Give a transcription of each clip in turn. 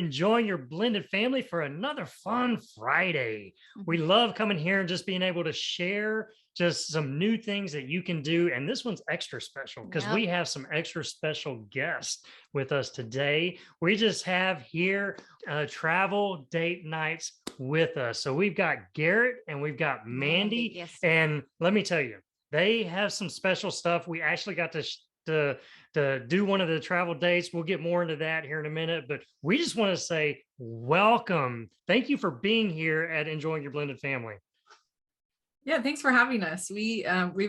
Enjoying Your Blended Family for another fun Friday. We love coming here and just being able to share just some new things that you can do. And this one's extra special because we have some extra special guests with us today. We just have here travel date nights with us. So we've got Garrett and we've got Mandi. Yes. And let me tell you, they have some special stuff. We actually got to do one of the travel dates. We'll get more into that here in a minute, but we just want to say welcome. Thank you for being here at Enjoying Your Blended Family. Yeah, thanks for having us. We've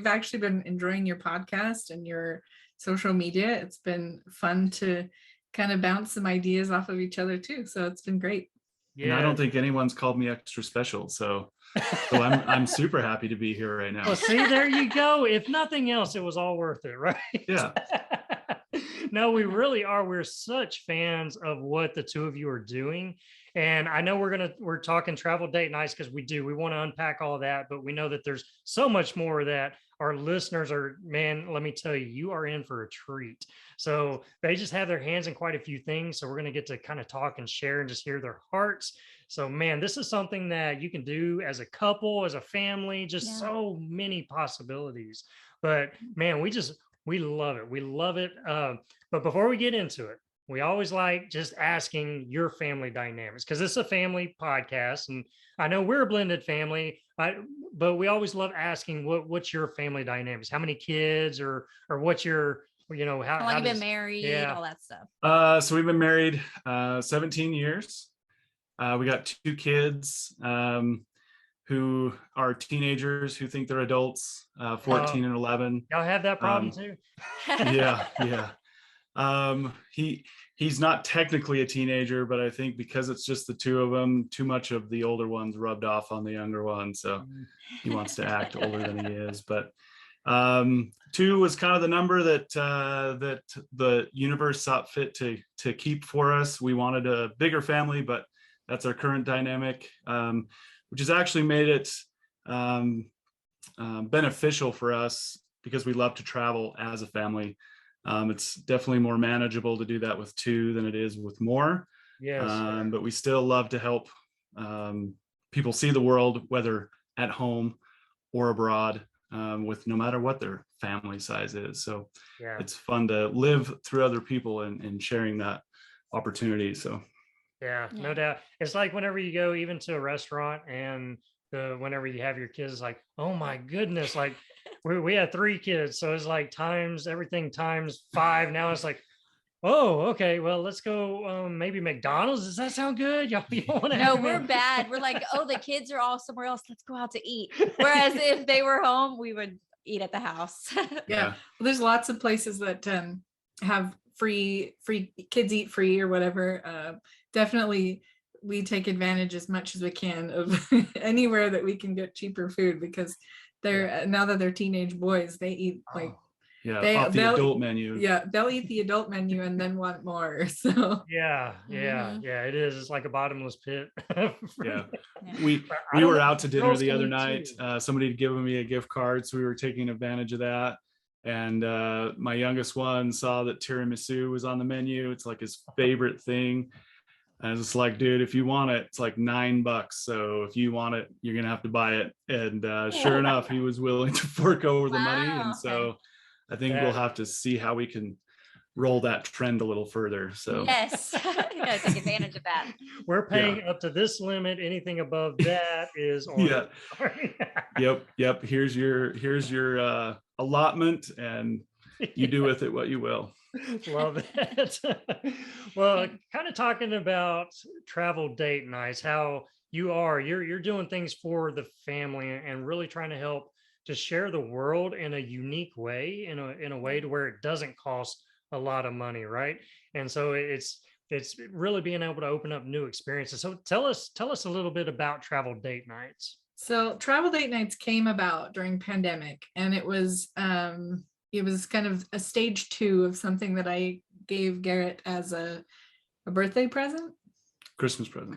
actually been enjoying your podcast and your social media. It's been fun to kind of bounce some ideas off of each other too. So it's been great. Yeah. And I don't think anyone's called me extra special. So I'm super happy to be here right now. Well, see, there you go. If nothing else, it was all worth it, right? Yeah. No, we really are. We're such fans of what the two of you are doing. And I know we're talking travel date nights because we want to unpack all that, but we know that there's so much more that our listeners are, man, let me tell you, you are in for a treat. So they just have their hands in quite a few things. So we're going to get to kind of talk and share and just hear their hearts. So, man, this is something that you can do as a couple, as a family, just so many possibilities. But man, we love it. We love it. But before we get into it, we always like just asking your family dynamics because it's a family podcast. And I know we're a blended family, but we always love asking what's your family dynamics? How many kids or what's your, how long you've been married, all that stuff. So we've been married 17 years. We got 2 kids who are teenagers who think they're adults, 14 and 11. Y'all have that problem too? Yeah. He's not technically a teenager, but I think because it's just the 2 of them, too much of the older ones rubbed off on the younger one. So he wants to act older than he is. But 2 was kind of the number that the universe saw fit to keep for us. We wanted a bigger family, but that's our current dynamic, which has actually made it beneficial for us because we love to travel as a family. It's definitely more manageable to do that with 2 than it is with more. Yes. But we still love to help people see the world, whether at home or abroad, with no matter what their family size is. So it's fun to live through other people and sharing that opportunity. So. Yeah, no doubt. It's like whenever you go even to a restaurant and whenever you have your kids, it's like, oh my goodness, like we had 3 kids. So it's like everything times 5. Now it's like, oh, okay, well, let's go maybe McDonald's. Does that sound good? Y'all want to No, we're bad. We're like, oh, the kids are all somewhere else. Let's go out to eat. Whereas if they were home, we would eat at the house. Yeah. Well, there's lots of places that have free kids eat free or whatever. Definitely we take advantage as much as we can of anywhere that we can get cheaper food because now that they're teenage boys, they eat like off the adult menu. Yeah, they'll eat the adult menu and then want more. So yeah, it is. It's like a bottomless pit. Yeah. We were out to dinner the other night. Somebody had given me a gift card, so we were taking advantage of that. And my youngest one saw that tiramisu was on the menu. It's like his favorite thing. And I was just like, dude, if you want it, it's like $9. So if you want it, you're going to have to buy it. And sure enough, he was willing to fork over the money. And so I think we'll have to see how we can roll that trend a little further. So yes, you gotta take advantage of that. We're paying up to this limit. Anything above that is on. Yep. Here's your allotment, and you do with it what you will. Love it. Well, kind of talking about travel date nights, how you're doing things for the family and really trying to help to share the world in a unique way, in a way to where it doesn't cost a lot of money, right? And so it's really being able to open up new experiences. So tell us a little bit about travel date nights. So travel date nights came about during pandemic, and it was kind of a stage 2 of something that I gave Garrett as a birthday present. Christmas present.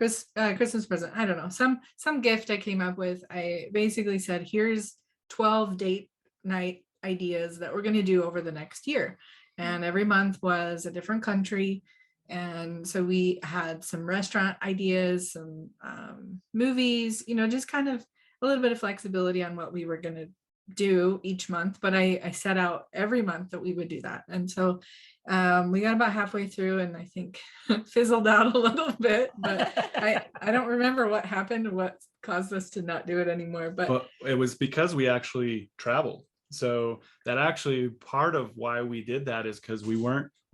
Christmas present. I don't know. Some gift I came up with. I basically said, here's 12 date night ideas that we're going to do over the next year. And every month was a different country. And so we had some restaurant ideas, some movies, just kind of a little bit of flexibility on what we were going to do each month. But I set out every month that we would do that. And so we got about halfway through, and I think fizzled out a little bit, but I don't remember what happened, what caused us to not do it anymore. But it was because we actually traveled. So that actually part of why we did that is because we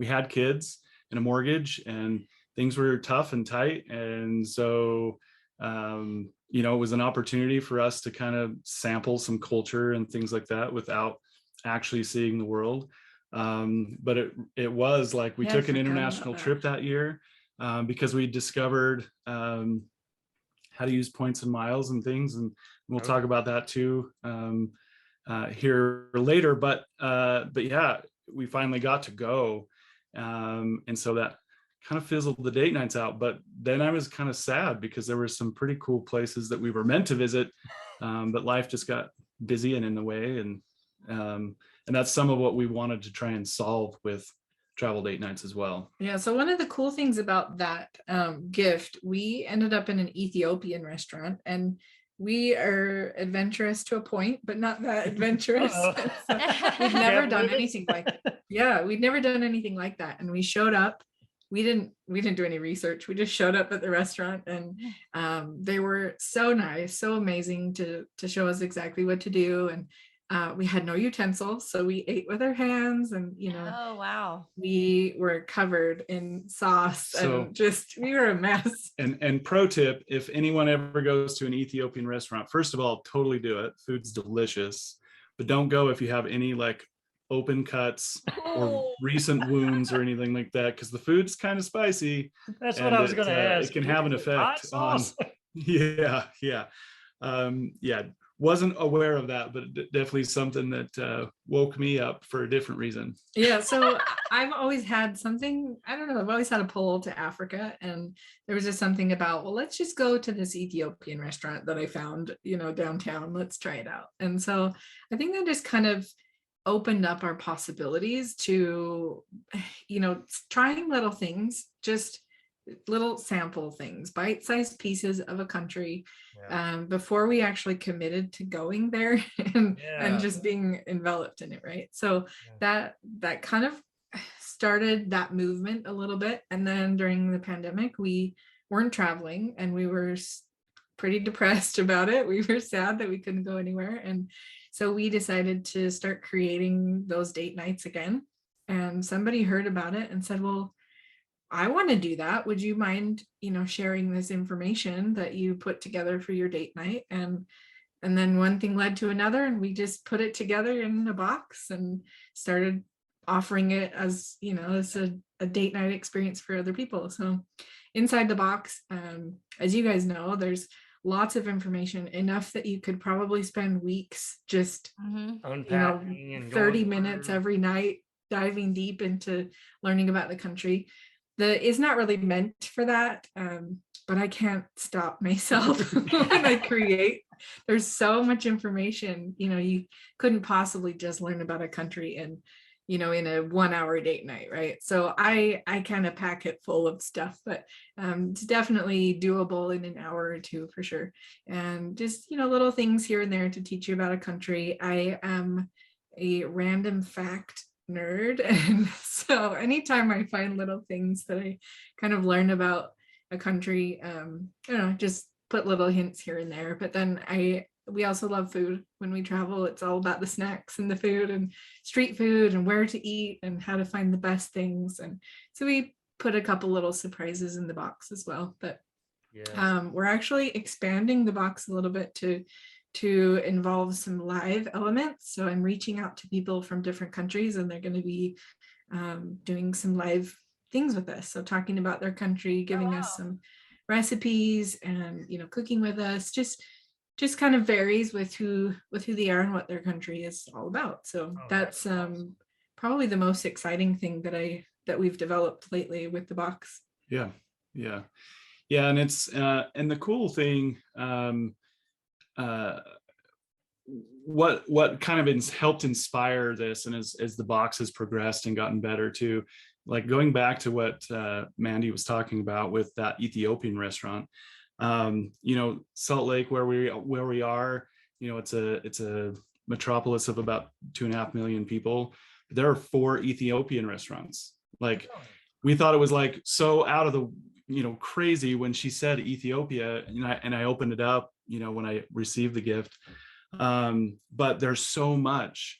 had kids and a mortgage, and things were tough and tight. And so, it was an opportunity for us to kind of sample some culture and things like that without actually seeing the world. But it was like we took an international trip that year because we discovered how to use points and miles and things. And we'll talk about that too here later. But yeah, we finally got to go. And so that kind of fizzled the date nights out. But then I was kind of sad because there were some pretty cool places that we were meant to visit, but life just got busy and in the way. And that's some of what we wanted to try and solve with travel date nights as well. Yeah. So one of the cool things about that gift, we ended up in an Ethiopian restaurant, and we are adventurous to a point, but not that adventurous. So we'd never done anything like that. Yeah, we'd never done anything like that. And we showed up. We didn't do any research. We just showed up at the restaurant, and they were so nice, so amazing to show us exactly what to do. And we had no utensils, so we ate with our hands, and oh wow, we were covered in sauce, and we were a mess. And pro tip, if anyone ever goes to an Ethiopian restaurant, first of all, totally do it. Food's delicious, but don't go if you have any like open cuts or recent wounds or anything like that, because the food's kind of spicy. That's what I was going to ask. It can have an effect on. Yeah. Wasn't aware of that, but definitely something that woke me up for a different reason. Yeah, so I've always had something, I don't know, I've always had a pull to Africa, and there was just something about, well, let's just go to this Ethiopian restaurant that I found, downtown. Let's try it out. And so I think that just kind of opened up our possibilities to, trying little things, just little sample things, bite-sized pieces of a country before we actually committed to going there and just being enveloped in it, right? So that kind of started that movement a little bit. And then during the pandemic, we weren't traveling, and we were pretty depressed about it. We were sad that we couldn't go anywhere, and so we decided to start creating those date nights again. And somebody heard about it and said, well, I want to do that. Would you mind, sharing this information that you put together for your date night? And then one thing led to another, and we just put it together in a box and started offering it as, as a date night experience for other people. So inside the box, as you guys know, there's lots of information, enough that you could probably spend weeks just, unpacking and 30 minutes every night, diving deep into learning about the country. It's not really meant for that, but I can't stop myself when I create. There's so much information, you couldn't possibly just learn about a country in a 1 hour date night, right? So I kind of pack it full of stuff, but it's definitely doable in an hour or two for sure. And just, little things here and there to teach you about a country. I am a random fact nerd, and so anytime I find little things that I kind of learn about a country, just put little hints here and there. But then we also love food. When we travel, it's all about the snacks and the food and street food and where to eat and how to find the best things. And so we put a couple little surprises in the box as well. But we're actually expanding the box a little bit to involve some live elements. So I'm reaching out to people from different countries, and they're going to be doing some live things with us. So talking about their country, giving us some recipes, and cooking with us. Just kind of varies with who they are and what their country is all about. So that's probably the most exciting thing that we've developed lately with the box. Yeah. And it's and the cool thing, what kind of helped inspire this, and as the box has progressed and gotten better too, like going back to what Mandi was talking about with that Ethiopian restaurant, Salt Lake, where we are, it's a metropolis of about 2.5 million people. There are 4 Ethiopian restaurants. Like, we thought it was like so out of the crazy when she said Ethiopia, and I opened it up when I received the gift. But there's so much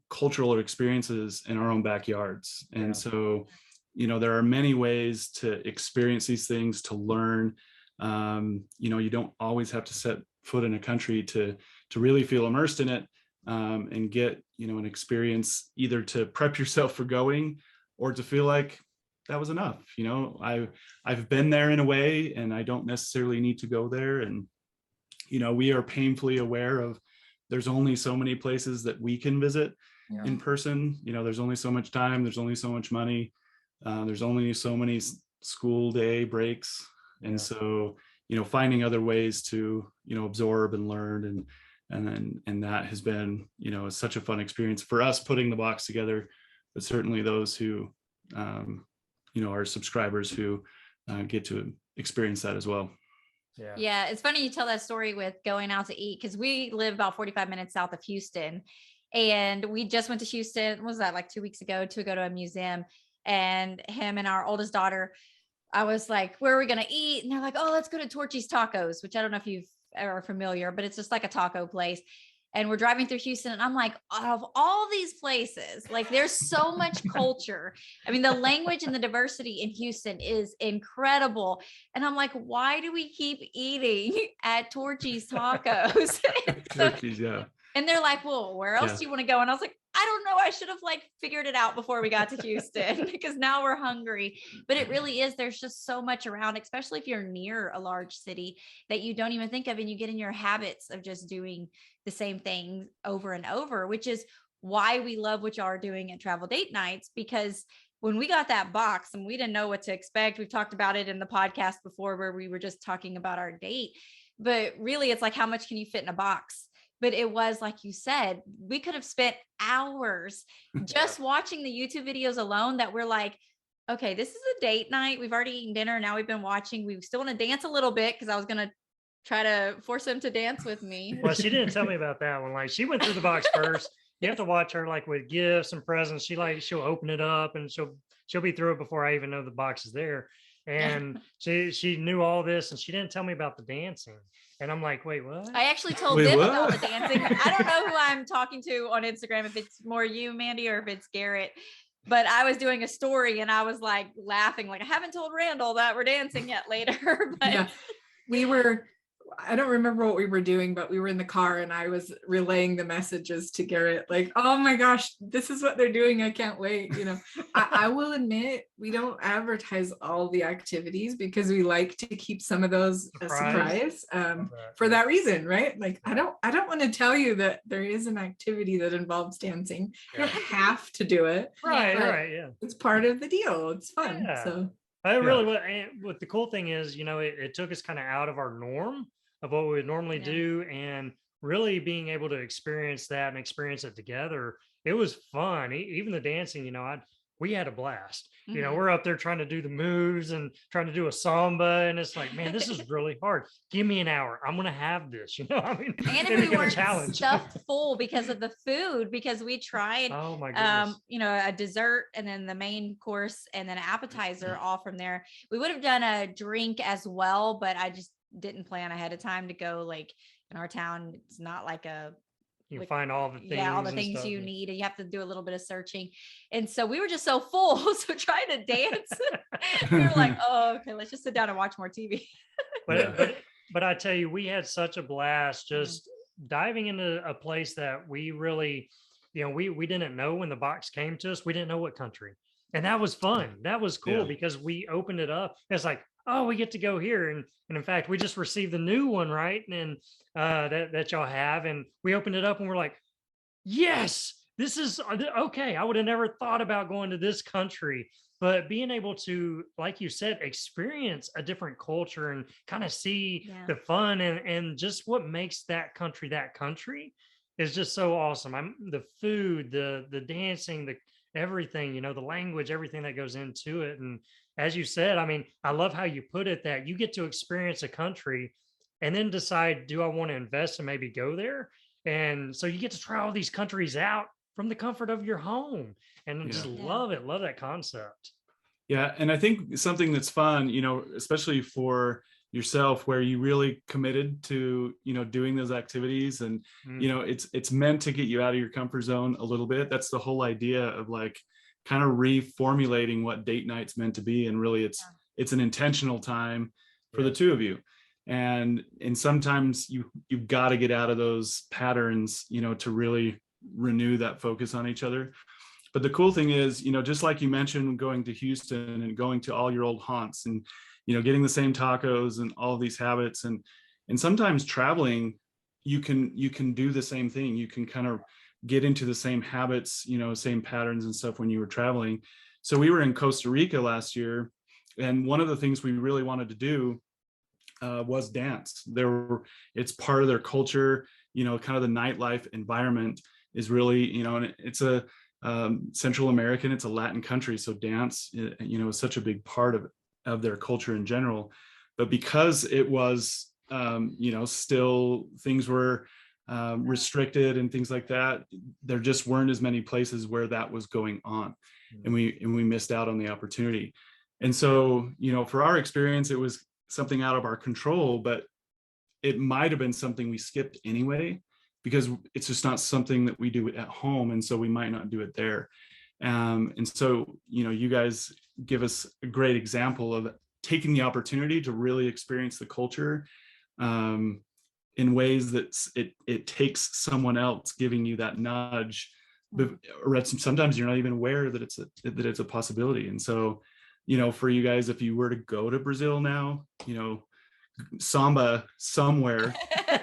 cultural experiences in our own backyards, and so there are many ways to experience these things, to learn. You don't always have to set foot in a country to really feel immersed in it, and get an experience, either to prep yourself for going or to feel like that was enough. I've been there in a way, and I don't necessarily need to go there. And we are painfully aware of there's only so many places that we can visit in person. There's only so much time, there's only so much money, there's only so many school day breaks. And so finding other ways to absorb and learn, and that has been such a fun experience for us putting the box together, but certainly those who are subscribers who get to experience that as well. Yeah, it's funny you tell that story with going out to eat, because we live about 45 minutes south of Houston, and we just went to Houston. What was that, like 2 weeks ago, to go to a museum, and him and our oldest daughter, I was like, where are we going to eat? And they're like, oh, let's go to Torchy's Tacos, which I don't know if you've ever familiar, but it's just like a taco place. And we're driving through Houston, and I'm like, out of all these places, like, there's so much culture. I mean, the language and the diversity in Houston is incredible. And I'm like, why do we keep eating at Torchy's Tacos? Torchy's, yeah. And they're like, well, where else do you want to go? And I was like, I don't know. I should have figured it out before we got to Houston, because now we're hungry. But it really is. There's just so much around, especially if you're near a large city, that you don't even think of, and you get in your habits of just doing the same thing over and over, which is why we love what y'all are doing at Travel Date Nights. Because when we got that box and we didn't know what to expect, we've talked about it in the podcast before, where we were just talking about our date, but really it's like, how much can you fit in a box? But it was, like you said, we could have spent hours just watching the YouTube videos alone, that we're like, okay, this is a date night. We've already eaten dinner. Now we've been watching. We still want to dance a little bit, because I was going to try to force him to dance with me. Well, she didn't tell me about that one. Like, she went through the box first. You have to watch her, like, with gifts and presents. She'll open it up, and she'll be through it before I even know the box is there. And she knew all this, and she didn't tell me about the dancing. And I'm like, wait, what? I actually told them about the dancing. I don't know who I'm talking to on Instagram, if it's more you, Mandi, or if it's Garrett. But I was doing a story, and I was like laughing, like, I haven't told Randall that we're dancing yet later. But I don't remember what we were doing, but we were in the car, and I was relaying the messages to Garrett, like, oh my gosh, this is what they're doing. I can't wait. I will admit, we don't advertise all the activities, because we like to keep some of those a surprise, for that reason, right? Like, I don't want to tell you that there is an activity that involves dancing. You don't have to do it. Right. Yeah. It's part of the deal. It's fun. Yeah. So I really, what the cool thing is, it took us kind of out of our norm of what we would normally do, and really being able to experience that and experience it together. It was fun. Even the dancing, we had a blast. We're up there trying to do the moves and trying to do a samba, and it's like, man, this is really hard. Give me an hour. I'm gonna have this. And if we weren't stuffed full because of the food, because we tried, oh my goodness, a dessert, and then the main course, and then an appetizer, all from there. We would have done a drink as well, but I just didn't plan ahead of time to go. Like, in our town, it's not like you find all the things, all the things you need, and you have to do a little bit of searching. And so we were just so full, so trying to dance, we were like, oh, okay, let's just sit down and watch more TV. but I tell you, we had such a blast just diving into a place that we really, we didn't know. When the box came to us, we didn't know what country, and that was fun. That was cool, because we opened it up. It's like, oh, we get to go here. And in fact, we just received the new one, right? And that y'all have. And we opened it up, and we're like, yes, this is okay. I would have never thought about going to this country, but being able to, like you said, experience a different culture and kind of see the fun and just what makes that country is just so awesome. The food, the dancing, everything, you know, the language, everything that goes into it. And as you said, I mean, I love how you put it, that you get to experience a country and then decide, do I want to invest and maybe go there? And so you get to try all these countries out from the comfort of your home, and I just love it. Love that concept. Yeah. And I think something that's fun, you know, especially for yourself, where you really committed to, you know, doing those activities, and, you know, it's meant to get you out of your comfort zone a little bit. That's the whole idea of like kind of reformulating what date night's meant to be. And really it's an intentional time for the two of you. And sometimes you've got to get out of those patterns, you know, to really renew that focus on each other. But the cool thing is, you know, just like you mentioned, going to Houston and going to all your old haunts, and, you know, getting the same tacos and all of these habits, and sometimes traveling, you can do the same thing. You can kind of get into the same habits, you know, same patterns and stuff when you were traveling. So we were in Costa Rica last year, and one of the things we really wanted to do was dance. It's part of their culture, you know, kind of the nightlife environment is really, you know, and it's a Central American, it's a Latin country, so dance, you know, is such a big part of their culture in general. But because it was, you know, still things were restricted and things like that, there just weren't as many places where that was going on, and we missed out on the opportunity. And so, you know, for our experience, it was something out of our control, but it might have been something we skipped anyway, because it's just not something that we do at home. And so we might not do it there. And so, you know, you guys give us a great example of taking the opportunity to really experience the culture in ways that it takes someone else giving you that nudge. But sometimes you're not even aware that it's a possibility. And so, you know, for you guys, if you were to go to Brazil now, you know, samba somewhere,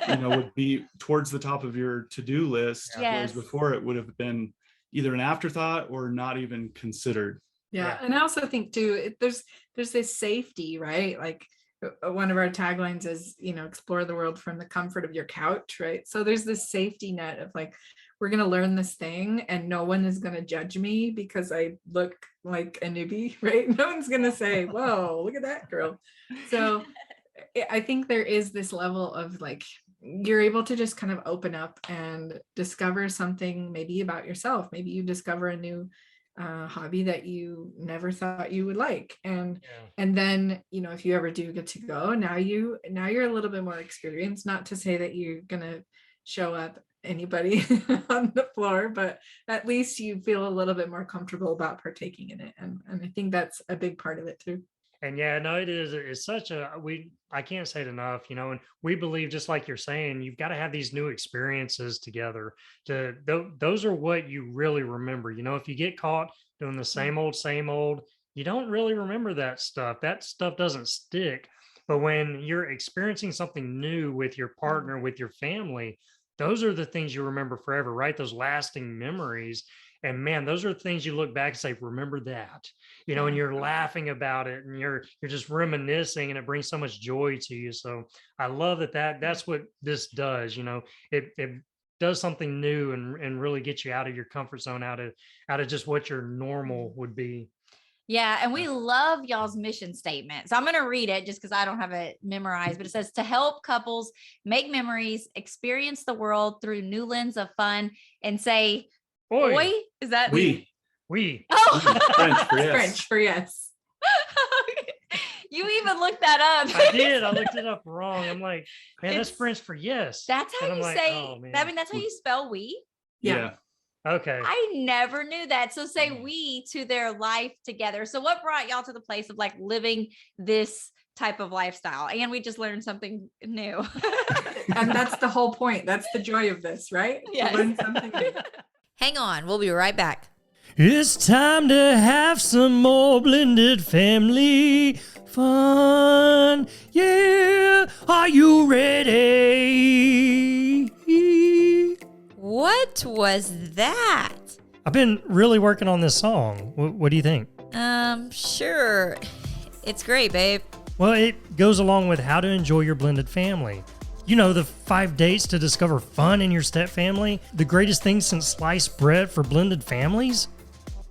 you know, would be towards the top of your to-do list. Whereas before it would have been either an afterthought or not even considered. Yeah. And I also think too, there's this safety, right? Like one of our taglines is, you know, explore the world from the comfort of your couch, right? So there's this safety net of like, we're going to learn this thing and no one is going to judge me because I look like a newbie, right? No one's going to say, whoa, look at that girl. So I think there is this level of like, you're able to just kind of open up and discover something maybe about yourself. Maybe you discover a new hobby that you never thought you would like. And then, you know, if you ever do get to go, now you're a little bit more experienced, not to say that you're going to show up anybody on the floor, but at least you feel a little bit more comfortable about partaking in it. And I think that's a big part of it too. And yeah, no, it's such I can't say it enough, you know, and we believe, just like you're saying, you've got to have these new experiences together. Those are what you really remember. You know, if you get caught doing the same old, you don't really remember that stuff. That stuff doesn't stick. But when you're experiencing something new with your partner, with your family, those are the things you remember forever, right? Those lasting memories. And man, those are things you look back and say, remember that, you know, and you're laughing about it and you're just reminiscing, and it brings so much joy to you. So I love that's what this does. You know, it does something new and really get you out of your comfort zone, out of just what your normal would be. Yeah. And we love y'all's mission statement. So I'm going to read it just because I don't have it memorized, but it says to help couples make memories, experience the world through new lens of fun, and say, Oi. Is that we? Oh, French for yes. French for yes. You even looked that up. I did. I looked it up wrong. I'm like, man, that's French for yes. That's how you say. Oh, I mean, that's how you spell we. Yeah. Okay. I never knew that. So say we to their life together. So what brought y'all to the place of like living this type of lifestyle? And we just learned something new. And that's the whole point. That's the joy of this, right? Yes. To learn something new. Hang on. We'll be right back. It's time to have some more blended family fun. Yeah. Are you ready? What was that? I've been really working on this song. What do you think? Sure. It's great, babe. Well, it goes along with how to enjoy your blended family. You know, the 5 dates to discover fun in your step family, the greatest thing since sliced bread for blended families.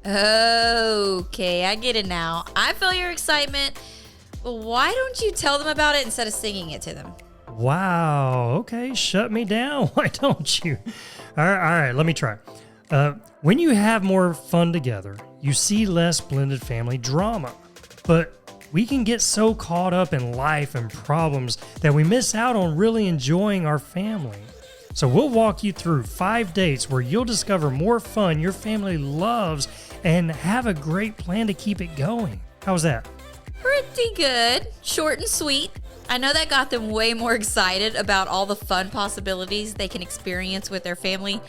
Okay, I get it now. I feel your excitement. But why don't you tell them about it instead of singing it to them? Wow. Okay, shut me down. Why don't you? All right, let me try. When you have more fun together, you see less blended family drama. But we can get so caught up in life and problems that we miss out on really enjoying our family. So we'll walk you through 5 dates where you'll discover more fun your family loves and have a great plan to keep it going. How's that? Pretty good. Short and sweet. I know that got them way more excited about all the fun possibilities they can experience with their family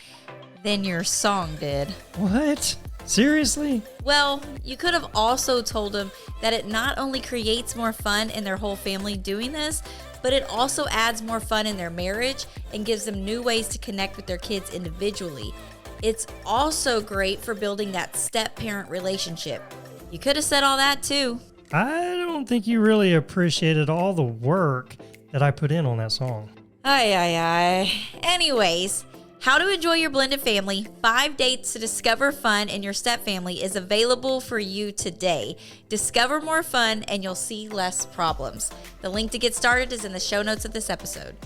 than your song did. What? Seriously? Well, you could have also told them that it not only creates more fun in their whole family doing this, but it also adds more fun in their marriage and gives them new ways to connect with their kids individually. It's also great for building that step-parent relationship. You could have said all that too. I don't think you really appreciated all the work that I put in on that song. Ay. Anyways, How to Enjoy Your Blended Family, 5 Dates to Discover Fun in Your Step Family is available for you today. Discover more fun and you'll see less problems. The link to get started is in the show notes of this episode.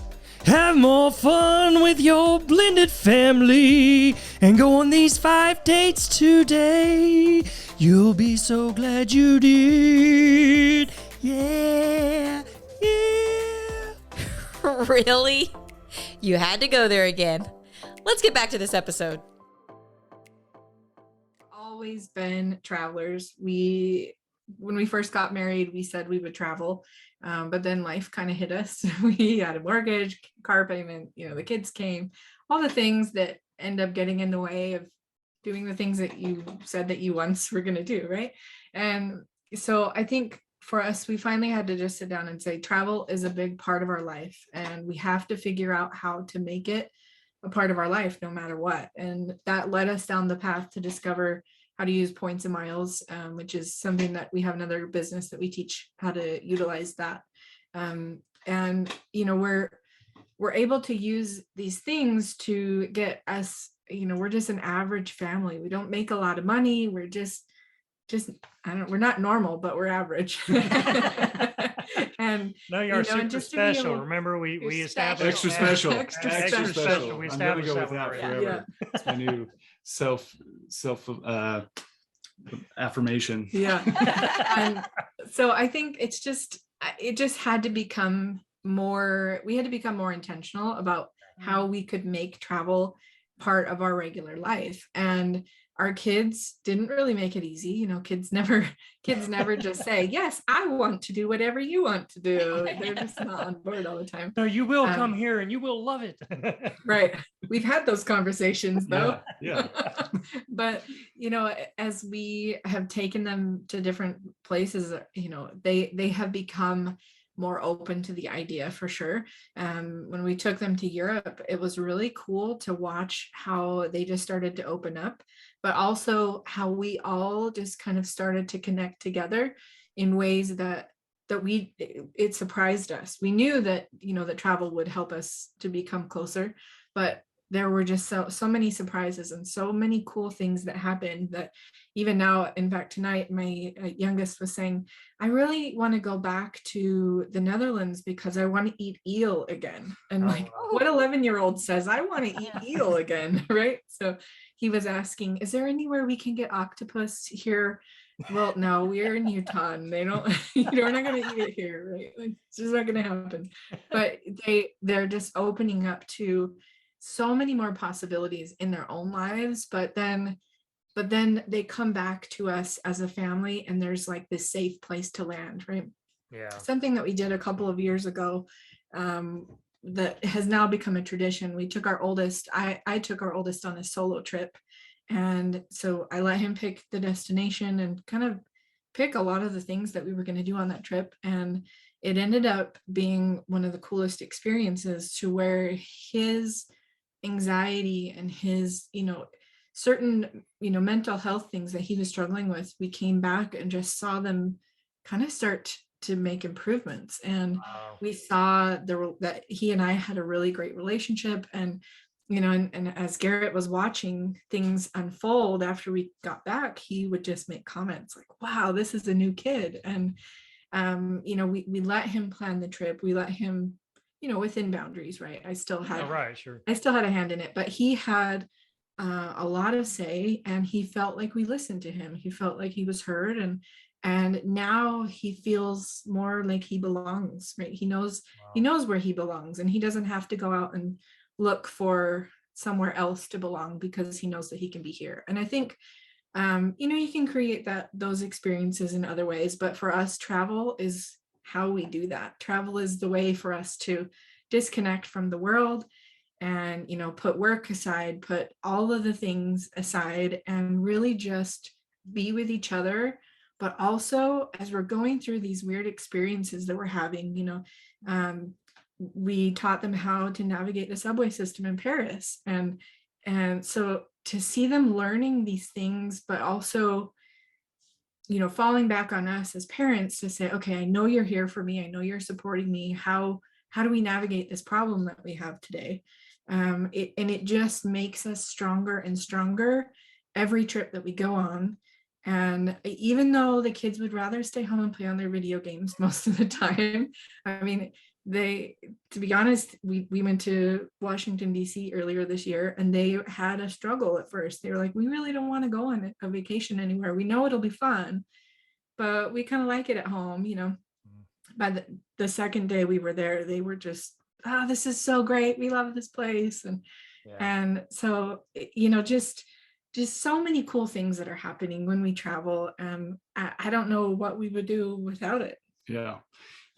Have more fun with your blended family and go on these 5 dates today. You'll be so glad you did. Yeah. Really? You had to go there again. Let's get back to this episode. Always been travelers. When we first got married, we said we would travel. But then life kind of hit us. We had a mortgage, car payment, the kids came, all the things that end up getting in the way of doing the things that you said that you once were going to do, right? And so I think for us, we finally had to just sit down and say, travel is a big part of our life, and we have to figure out how to make it a part of our life no matter what. And that led us down the path to discover how to use points and miles, which is something that we have another business that we teach how to utilize that. And we're able to use these things to get us, we're just an average family. We don't make a lot of money. We're just we're not normal, but we're average. And no, you're super special. Remember, we established extra special. Extra special. I'm gonna go with that forever. Yeah. It's my new self affirmation. Yeah. And so I think it just had to become more, we had to become more intentional about how we could make travel part of our regular life. And our kids didn't really make it easy. Kids never just say, yes, I want to do whatever you want to do. They're just not on board all the time. No, you will come here and you will love it. Right. We've had those conversations though. Yeah. But, as we have taken them to different places, they have become more open to the idea for sure. When we took them to Europe, it was really cool to watch how they just started to open up, but also how we all just kind of started to connect together in ways that it surprised us. We knew that, that travel would help us to become closer, but there were just so many surprises and so many cool things that happened that even now, in fact, tonight, my youngest was saying, I really want to go back to the Netherlands because I want to eat eel again. And what 11-year-old says, I want to eat eel again, right? So he was asking, is there anywhere we can get octopus here? Well, no, we're in Utah and they don't, we're not going to eat it here, right? It's just not going to happen. But they're just opening up to so many more possibilities in their own lives, but then they come back to us as a family and there's like this safe place to land, right? Yeah. Something that we did a couple of years ago that has now become a tradition. We took our oldest, I took our oldest on a solo trip. And so I let him pick the destination and kind of pick a lot of the things that we were going to do on that trip. And it ended up being one of the coolest experiences to where his anxiety and his, certain, mental health things that he was struggling with, we came back and just saw them kind of start to make improvements. And we saw that he and I had a really great relationship. And and as Garrett was watching things unfold after we got back, he would just make comments like, wow, this is a new kid. And we let him plan the trip. We let him, within boundaries, right? I still had a hand in it, but he had a lot of say, and he felt like we listened to him. He felt like he was heard, and now he feels more like he belongs, right? He knows where he belongs, and he doesn't have to go out and look for somewhere else to belong, because he knows that he can be here. And I think you can create those experiences in other ways, but for us, travel is how we do that. Travel is the way for us to disconnect from the world and, put work aside, put all of the things aside, and really just be with each other. But also, as we're going through these weird experiences that we're having, we taught them how to navigate the subway system in Paris. And so to see them learning these things, but also, falling back on us as parents to say, okay, I know you're here for me. I know you're supporting me. How do we navigate this problem that we have today? It just makes us stronger and stronger every trip that we go on. And even though the kids would rather stay home and play on their video games most of the time, I mean, to be honest, we went to Washington, D.C. earlier this year, and they had a struggle at first. They were like, we really don't want to go on a vacation anywhere. We know it'll be fun, but we kind of like it at home, By the second day we were there, they were just, this is so great. We love this place. And so, just so many cool things that are happening when we travel. I don't know what we would do without it. Yeah.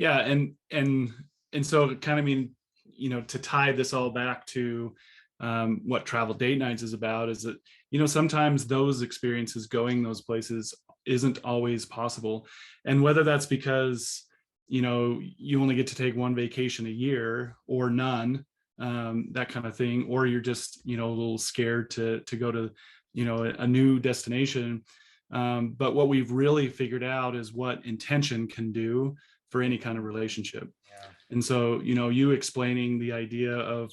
And so kind of to tie this all back to what travel date nights is about, is that, sometimes those experiences, going those places, isn't always possible. And whether that's because, you only get to take one vacation a year or none, that kind of thing, or you're just, a little scared to go to, a new destination. But what we've really figured out is what intention can do for any kind of relationship. Yeah. And so, you explaining the idea of,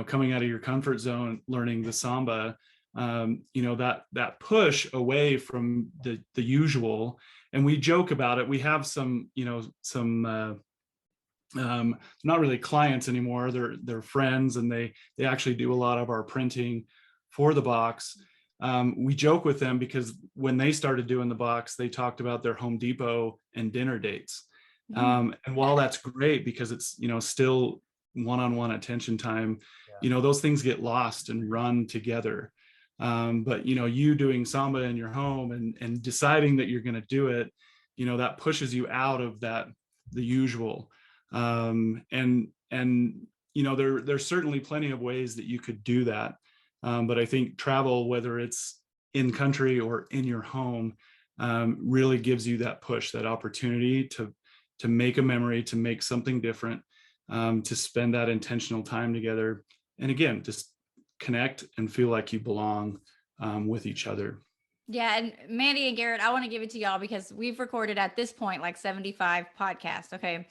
coming out of your comfort zone, learning the samba, that push away from the usual. And we joke about it. We have some not really clients anymore. They're friends, and they actually do a lot of our printing for the box. We joke with them because when they started doing the box, they talked about their Home Depot and dinner dates. And while that's great because it's, still one-on-one attention time, those things get lost and run together. But, you doing samba in your home and deciding that you're going to do it, that pushes you out of the usual. And there's certainly plenty of ways that you could do that. But I think travel, whether it's in country or in your home, really gives you that push, that opportunity to make a memory, to make something different, to spend that intentional time together. And again, just connect and feel like you belong with each other. Yeah. And Mandi and Garrett, I want to give it to y'all because we've recorded at this point like 75 podcasts. Okay.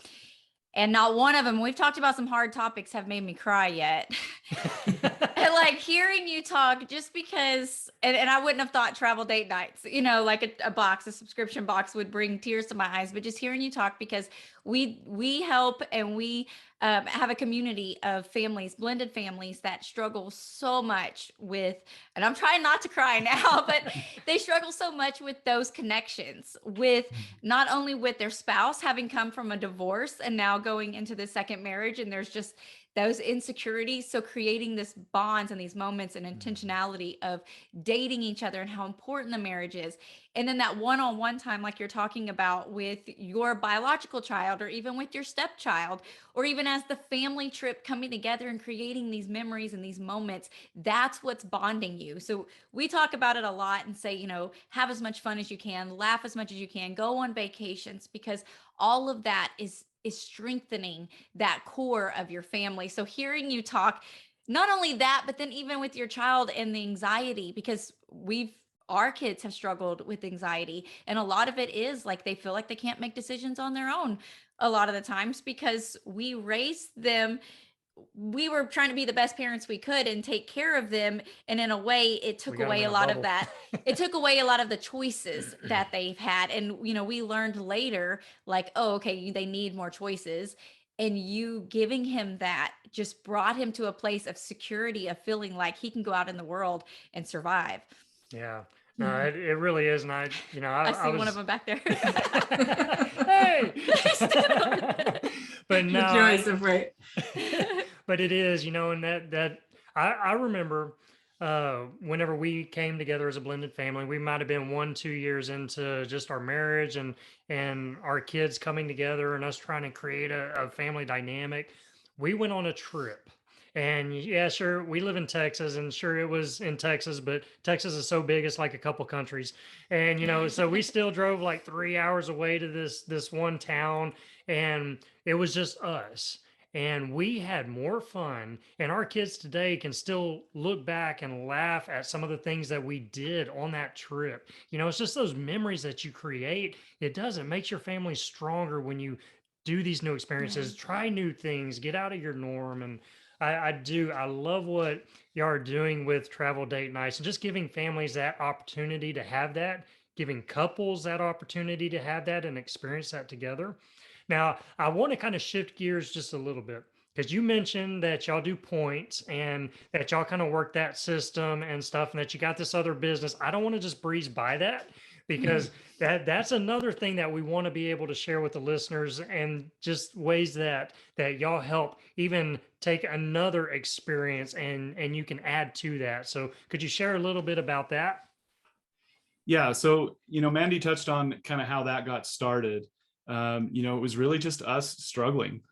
And not one of them, we've talked about some hard topics, have made me cry yet. And like hearing you talk, just because, and I wouldn't have thought travel date nights, like a subscription box would bring tears to my eyes, but just hearing you talk, because we help and we have a community of families, blended families that struggle so much with, and I'm trying not to cry now, but they struggle so much with those connections, with not only with their spouse having come from a divorce and now going into the second marriage, and there's just those insecurities. So creating this bonds and these moments and intentionality of dating each other and how important the marriage is. And then that one-on-one time, like you're talking about with your biological child, or even with your stepchild, or even as the family trip coming together and creating these memories and these moments, that's what's bonding you. So we talk about it a lot and say, have as much fun as you can, laugh as much as you can, go on vacations, because all of that is strengthening that core of your family. So hearing you talk, not only that, but then even with your child and the anxiety, because our kids have struggled with anxiety. And a lot of it is like, they feel like they can't make decisions on their own a lot of the times, because we raised them we were trying to be the best parents we could and take care of them. And in a way, it took away a lot of that. It took away a lot of the choices that they've had. And, you know, we learned later, like, oh, okay, they need more choices. And you giving him that just brought him to a place of security, of feeling like he can go out in the world and survive. Yeah. No, it really is. And I see one of them back there. Hey. But no, choice of right. But it is, and that I remember whenever we came together as a blended family, we might have been 1-2 years into just our marriage and our kids coming together and us trying to create a family dynamic. We went on a trip. And yeah, sure, we live in Texas, and sure, it was in Texas, but Texas is so big, it's like a couple countries. And so we still drove like 3 hours away to this one town, and it was just us. And we had more fun. And our kids today can still look back and laugh at some of the things that we did on that trip. It's just those memories that you create. It does. It makes your family stronger when you do these new experiences, try new things, get out of your norm. And I love what y'all are doing with Travel Date Nights and just giving families that opportunity to have that, giving couples that opportunity to have that and experience that together. Now, I want to kind of shift gears just a little bit because you mentioned that y'all do points and that y'all kind of work that system and stuff, and that you got this other business. I don't want to just breeze by that because that's another thing that we want to be able to share with the listeners, and just ways that y'all help even take another experience and you can add to that. So could you share a little bit about that? Yeah. So, Mandi touched on kind of how that got started. It was really just us struggling.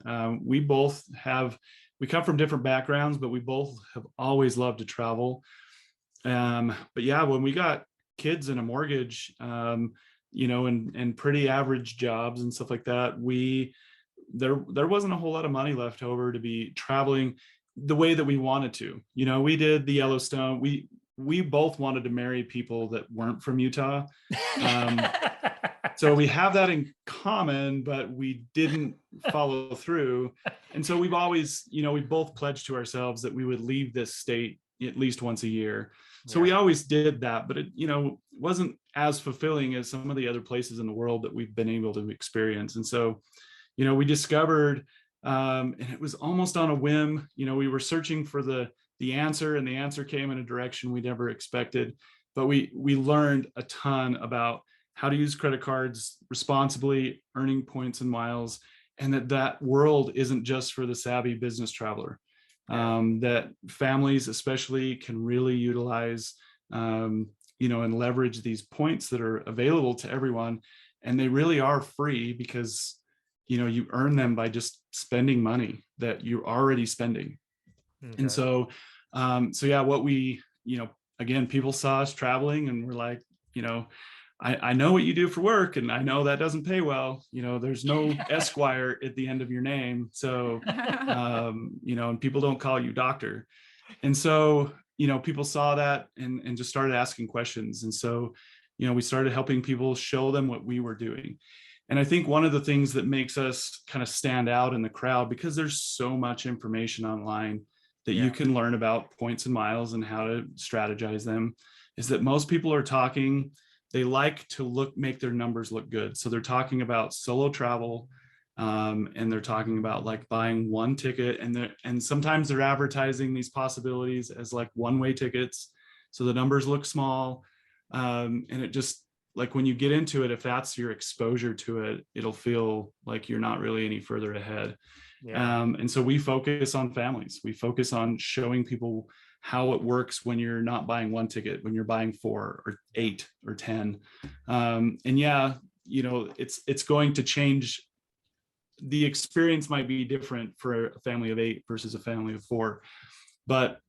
We come from different backgrounds, but we both have always loved to travel. But yeah, when we got kids and a mortgage, and pretty average jobs and stuff like that, there wasn't a whole lot of money left over to be traveling the way that we wanted to. We did the Yellowstone. We both wanted to marry people that weren't from Utah. So we have that in common, but we didn't follow through. And so we've always, we both pledged to ourselves that we would leave this state at least once a year. So we always did that, but it, wasn't as fulfilling as some of the other places in the world that we've been able to experience. And so, we discovered, and it was almost on a whim, we were searching for the answer, and the answer came in a direction we never expected. But we learned a ton about how to use credit cards responsibly, earning points and miles, and that world isn't just for the savvy business traveler. That families especially can really utilize, and leverage these points that are available to everyone. And they really are free because, you earn them by just spending money that you're already spending. Okay. And so, yeah, what we, again, people saw us traveling and we're like, I know what you do for work, and I know that doesn't pay well. There's no Esquire at the end of your name. So, and people don't call you doctor. And so, people saw that and just started asking questions. And so, we started helping people, show them what we were doing. And I think one of the things that makes us kind of stand out in the crowd, because there's so much information online that you can learn about points and miles and how to strategize them, is that most people are talking, they like to make their numbers look good. So they're talking about solo travel, and they're talking about like buying one ticket, and sometimes they're advertising these possibilities as like one-way tickets. So the numbers look small. And it just, like, when you get into it, if that's your exposure to it, it'll feel like you're not really any further ahead. And so we focus on families. We focus on showing people how it works when you're not buying one ticket, when you're buying 4 or 8 or 10. And it's going to change. The experience might be different for a family of 8 versus a family of 4. But,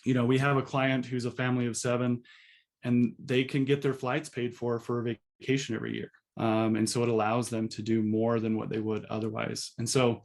we have a client who's a family of 7, and they can get their flights paid for a vacation every year. And so it allows them to do more than what they would otherwise. And so,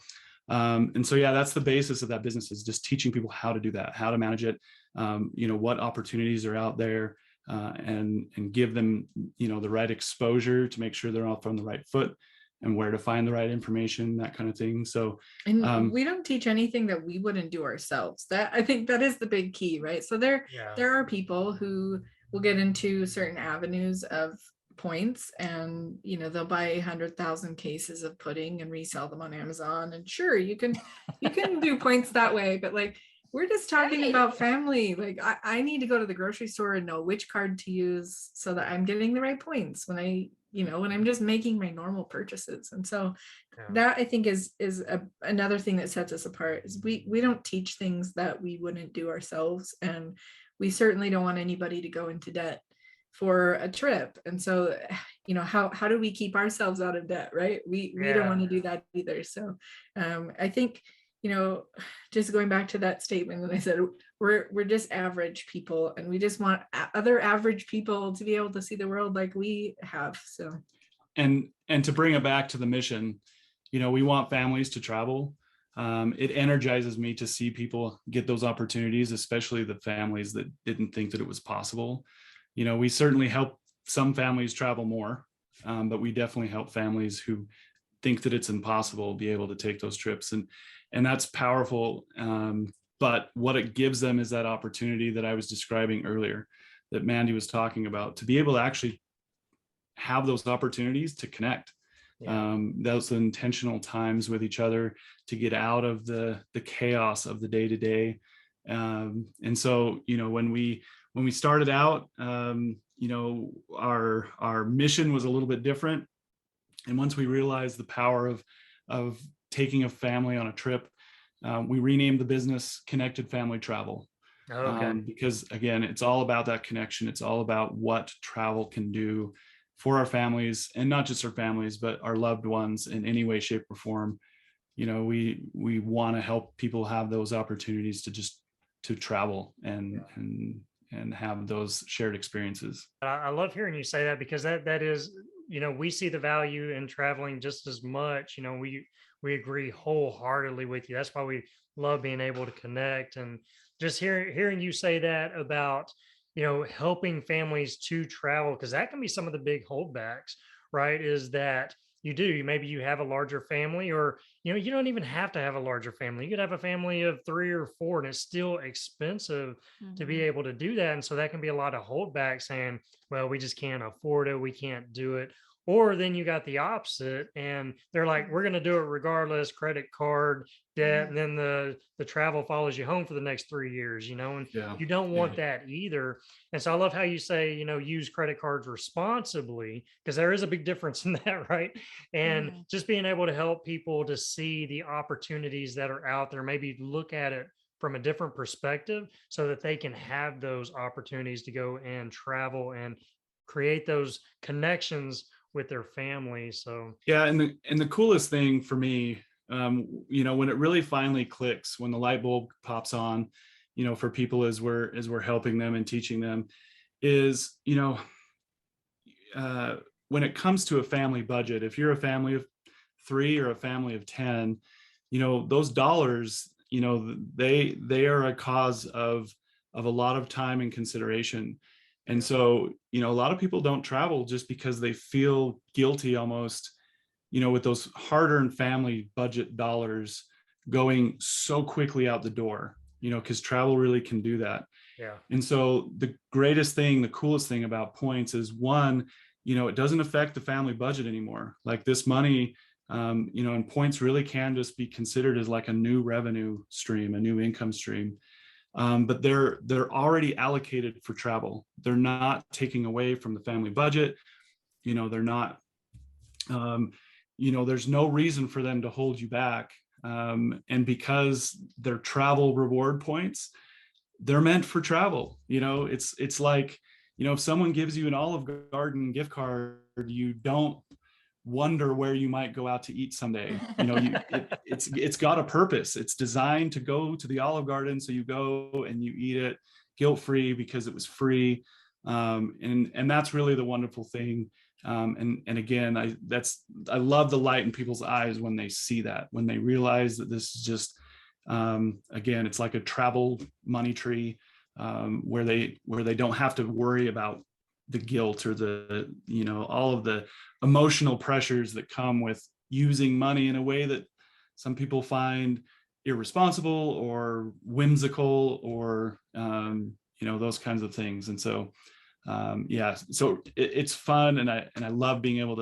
yeah, that's the basis of that business, is just teaching people how to do that, how to manage it, what opportunities are out there, and give them, the right exposure to make sure they're off on the right foot, and where to find the right information, that kind of thing. So, and we don't teach anything that we wouldn't do ourselves. That, I think, that is the big key, right? So there are people who will get into certain avenues of points, and they'll buy 100,000 cases of pudding and resell them on Amazon, and sure, you can do points that way, but like, we're just talking about family. Like, I need to go to the grocery store and know which card to use so that I'm getting the right points when when I'm just making my normal purchases. And so that, I think, is another thing that sets us apart, is we don't teach things that we wouldn't do ourselves, and we certainly don't want anybody to go into debt for a trip. And so how do we keep ourselves out of debt, right? We don't want to do that either. So I think, just going back to that statement that I said, we're just average people, and we just want other average people to be able to see the world like we have. So, and to bring it back to the mission, we want families to travel. It energizes me to see people get those opportunities, especially the families that didn't think that it was possible. We certainly help some families travel more, but we definitely help families who think that it's impossible be able to take those trips, and that's powerful. But what it gives them is that opportunity that I was describing earlier, that Mandi was talking about, to be able to actually have those opportunities to connect, those intentional times with each other, to get out of the chaos of the day to day. And so, when we started out, our mission was a little bit different. And once we realized the power of taking a family on a trip, we renamed the business Connected Family Travel. Because again, it's all about that connection. It's all about what travel can do for our families, and not just our families, but our loved ones in any way, shape, or form. We want to help people have those opportunities to travel and have those shared experiences. I love hearing you say that, because that is, we see the value in traveling just as much. We agree wholeheartedly with you. That's why we love being able to connect. And just hearing you say that about, helping families to travel, because that can be some of the big holdbacks, right? Is that maybe you have a larger family, or, you don't even have to have a larger family. You could have a family of 3 or 4, and it's still expensive to be able to do that. And so that can be a lot of holdback, saying, well, we just can't afford it. We can't do it. Or then you got the opposite, and they're like, we're going to do it regardless, credit card debt, and then the travel follows you home for the next 3 years, and you don't want that either. And so I love how you say, use credit cards responsibly, because there is a big difference in that, right? And just being able to help people to see the opportunities that are out there, maybe look at it from a different perspective, so that they can have those opportunities to go and travel and create those connections with their family. So and the coolest thing for me, when it really finally clicks, when the light bulb pops on, for people as we're helping them and teaching them, is when it comes to a family budget, if you're a family of 3 or a family of 10, those dollars, they are a cause of a lot of time and consideration. And so, a lot of people don't travel just because they feel guilty almost, with those hard-earned family budget dollars going so quickly out the door, because travel really can do that. And so the coolest thing about points is, one, it doesn't affect the family budget anymore. Like, this money, and points really can just be considered as like a new revenue stream, a new income stream. But they're already allocated for travel. They're not taking away from the family budget. They're not, there's no reason for them to hold you back. And because they're travel reward points, they're meant for travel. It's like, if someone gives you an Olive Garden gift card, you don't wonder where you might go out to eat someday. It's got a purpose. It's designed to go to the Olive Garden, so you go and you eat it guilt-free because it was free. And that's really the wonderful thing. And again, I love the light in people's eyes when they see that, when they realize that this is just, again, it's like a travel money tree, where they don't have to worry about the guilt or the, all of the emotional pressures that come with using money in a way that some people find irresponsible or whimsical or, those kinds of things. And so, so it's fun. And I love being able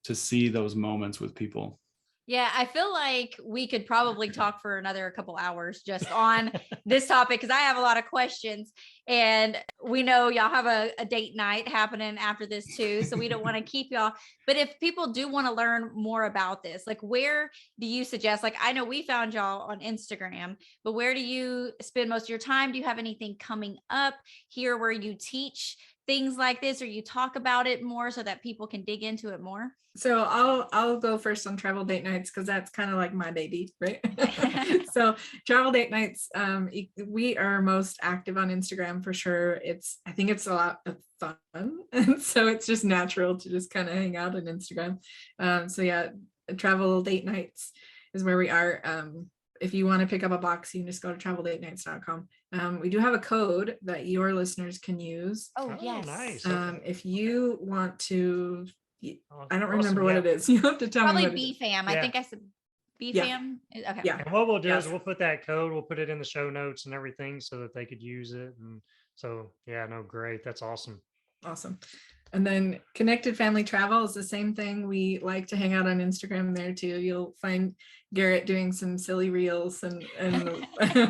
to see those moments with people. Yeah, I feel like we could probably talk for another couple hours just on this topic because I have a lot of questions, and we know y'all have a date night happening after this too, so we don't want to keep y'all. But if people do want to learn more about this, like where do you suggest? Like I know we found y'all on Instagram, but where do you spend most of your time? Do you have anything coming up here where you teach things like this or you talk about it more so that people can dig into it more? So I'll go first on travel date nights because that's kind of like my baby, right? So travel date nights, we are most active on Instagram for sure. I think it's a lot of fun, and so it's just natural to just kind of hang out on Instagram. So yeah, travel date nights is where we are. If you want to pick up a box, you can just go to traveldatenights.com. We do have a code that your listeners can use. Oh, yes. Nice. If you want to, I don't Awesome, remember what it is. You have to tell Probably me. Probably BFAM. I think I said BFAM. Okay. Yeah. And what we'll do Yes. is we'll put that code, we'll put it in the show notes and everything so that they could use it. And so, yeah, no, great. That's awesome. Awesome. And then Connected Family Travel is the same thing. We like to hang out on Instagram there too. You'll find Garrett doing some silly reels and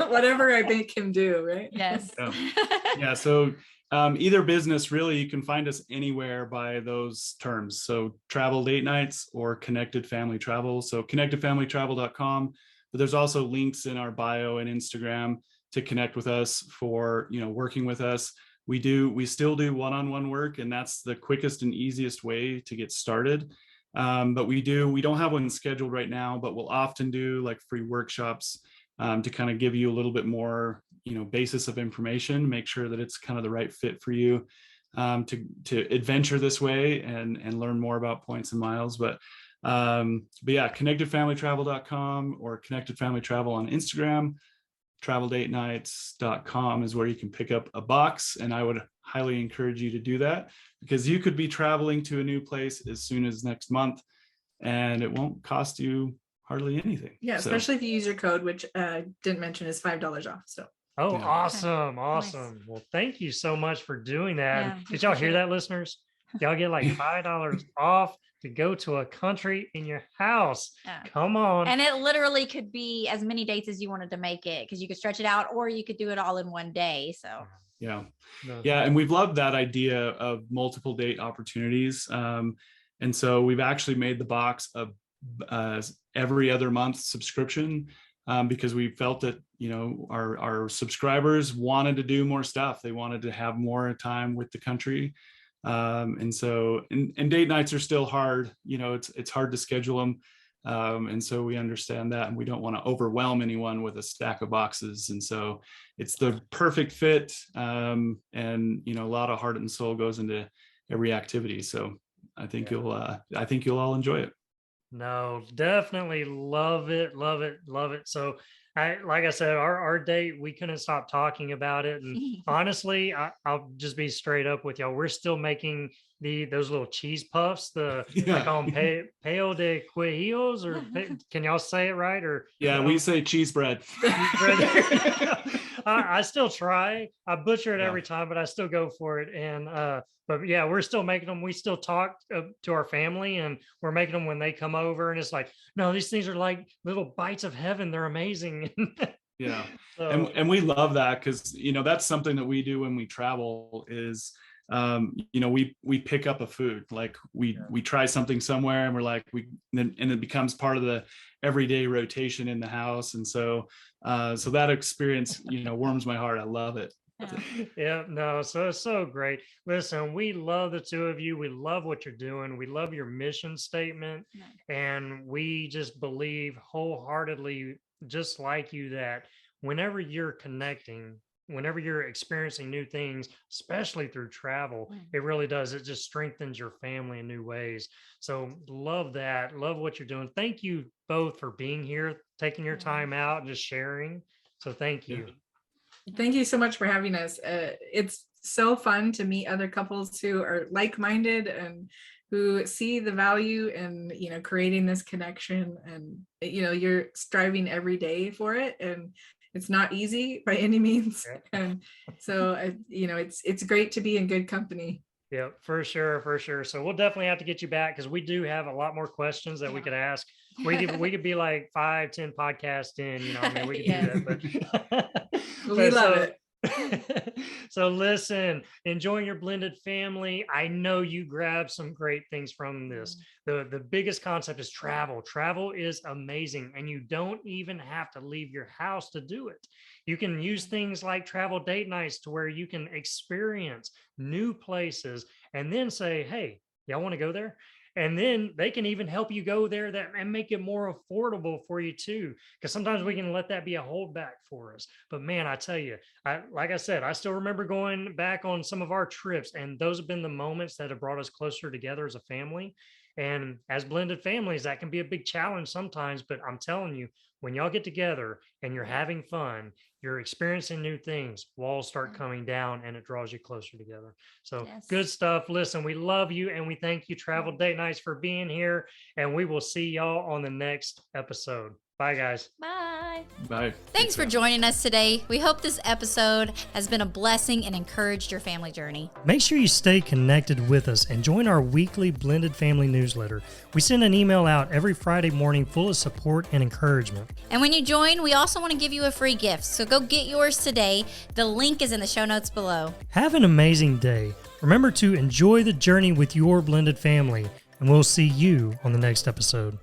whatever I make him do, right? Yes. Yeah. So either business, really, you can find us anywhere by those terms. So travel date nights or Connected Family Travel. So connectedfamilytravel.com. But there's also links in our bio and Instagram to connect with us for, working with us. We still do one-on-one work, and that's the quickest and easiest way to get started. But we don't have one scheduled right now, but we'll often do like free workshops to kind of give you a little bit more, basis of information, make sure that it's kind of the right fit for you to adventure this way and learn more about points and miles. But yeah, connectedfamilytravel.com or Connected Family Travel on Instagram. traveldatenights.com is where you can pick up a box, and I would highly encourage you to do that because you could be traveling to a new place as soon as next month and it won't cost you hardly anything. Yeah, especially if you use your code, which didn't mention is $5 off. So Oh, Yeah. awesome. Nice. Well, thank you so much for doing that. Yeah, Did y'all hear appreciate that, listeners? Y'all get like $5 off to go to a country in your house. Yeah. Come on. And it literally could be as many dates as you wanted to make it because you could stretch it out or you could do it all in one day. So Yeah. No. Yeah. And we've loved that idea of multiple date opportunities. And so we've actually made the box a every other month subscription because we felt that, our subscribers wanted to do more stuff. They wanted to have more time with the country. And so, and date nights are still hard, it's hard to schedule them. And so we understand that, and we don't want to overwhelm anyone with a stack of boxes. And so it's the perfect fit. And, a lot of heart and soul goes into every activity. So I think you'll all enjoy it. No, definitely love it, love it, love it. So like I said, our date, we couldn't stop talking about it. And honestly, I'll just be straight up with y'all. We're still making those little cheese puffs, I call them peo de quejillos, or can y'all say it right? Or yeah, we say cheese bread. I still try. I butcher it Yeah. every time, but I still go for it. And but yeah, we're still making them. We still talk to our family, and we're making them when they come over. And it's like, no, these things are like little bites of heaven. They're amazing. Yeah. So, And we love that because, that's something that we do when we travel is, we pick up a food, like we try something somewhere and we're like, and it becomes part of the everyday rotation in the house. And so that experience, warms my heart. I love it. yeah, no, so it's so great. Listen, we love the two of you. We love what you're doing. We love your mission statement. Nice. And we just believe wholeheartedly, just like you, that whenever you're connecting, whenever you're experiencing new things, especially through travel, it really does. It just strengthens your family in new ways. So love that. Love what you're doing. Thank you both for being here, taking your time out and just sharing. So thank you. Thank you so much for having us. It's so fun to meet other couples who are like-minded and who see the value in, creating this connection, and, you're striving every day for it, and it's not easy by any means. And so, it's great to be in good company. Yeah, for sure, for sure. So we'll definitely have to get you back, because we do have a lot more questions that we could ask. We could be like 5-10 podcasts in, we could do that. But we love it. So listen, enjoying your blended family. I know you grabbed some great things from this. The biggest concept is travel. Travel is amazing, and you don't even have to leave your house to do it. You can use things like travel date nights to where you can experience new places and then say, hey, y'all want to go there? And then they can even help you go there and make it more affordable for you too. Because sometimes we can let that be a holdback for us. But man, I tell you, like I said, I still remember going back on some of our trips, and those have been the moments that have brought us closer together as a family. And as blended families, that can be a big challenge sometimes. But I'm telling you, when y'all get together and you're having fun, you're experiencing new things, walls start coming down, and it draws you closer together. So good stuff. Listen, we love you, and we thank you, Travel Date Nights, for being here. And we will see y'all on the next episode. Bye, guys. Bye. Bye. Thanks for joining us today. We hope this episode has been a blessing and encouraged your family journey. Make sure you stay connected with us and join our weekly Blended Family newsletter. We send an email out every Friday morning full of support and encouragement. And when you join, we also want to give you a free gift. So go get yours today. The link is in the show notes below. Have an amazing day. Remember to enjoy the journey with your blended family, and we'll see you on the next episode.